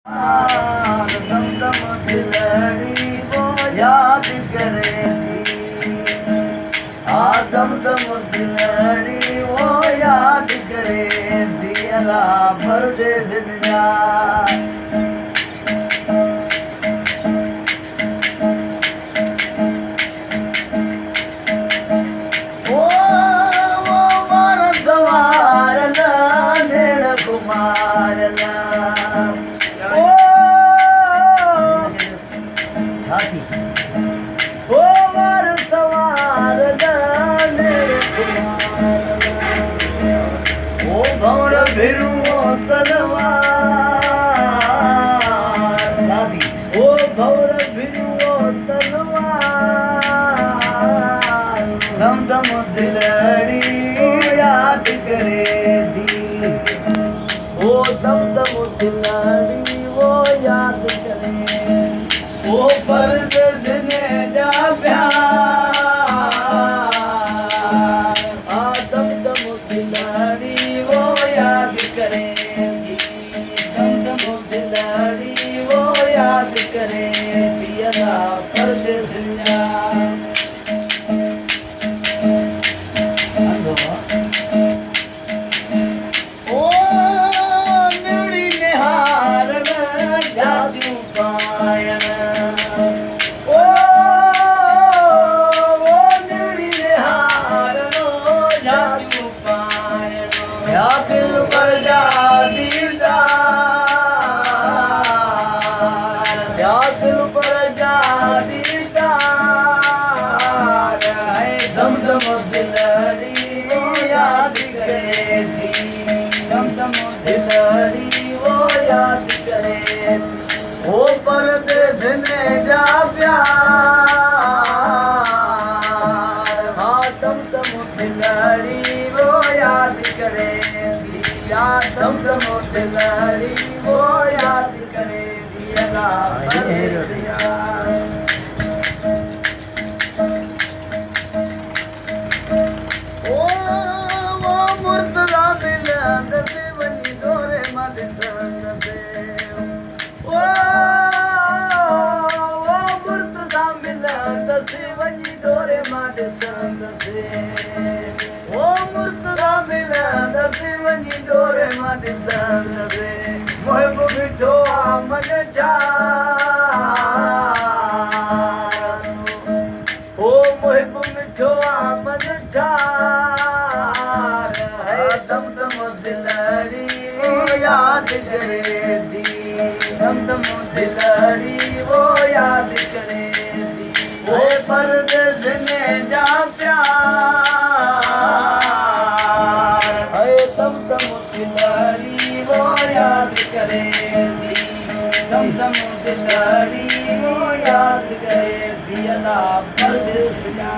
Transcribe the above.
दम दम दिलड़ी वो याद करेगी, दम दम दिलड़ी वो याद करेगी, अल्लाह परदेस जा। भौर भिरू तलवार, ओ भौर भिरू तलवार, दम दम दिलड़ी याद करेगी, ओ दम दम दिलड़ी वो याद करे, ओ परदेस ने जा प्यार, दम दम दिलड़ी वो याद करेगी, दम दम दिलड़ी वो याद करेगी, अल्लाह परदेस जा। ओ निड़ी निहार जादू पायन, ओ निड़ी निहार जादू पायन, या दिल पर जा दीदार, या दिल पर जा दीदार, दम दम दिलड़ी वो याद करेगी, दम दम दिलड़ी वो याद करेगी, ओ परदेस ने जा प्यार, दम दम दिलड़ी वो याद करेगी, दम दम दिलड़ी वो याद करेगी, अल्लाह परदेस जा। वो मुर्तज़ा मिलंद से वञी डोरे मां ॾिसंद से, वो मुर्तज़ा मिलंद से वञी डोरे मां ॾिसंद से, वो मुर्तज़ा मिलंद से वञी डोरे मां ॾिसंद से, मुहिब बीठो आहे मन ठार, ओ मुहिब बीठो आहे मन ठार, दम दम दिलड़ी याद करेगी, दम दम दिलड़ी वो याद करेगी, वो परदेस ने जा प्यार, दम दम दिलड़ी वो याद करेगी, दम दम दिलड़ी वो याद करेगी, अल्लाह परदेस जा।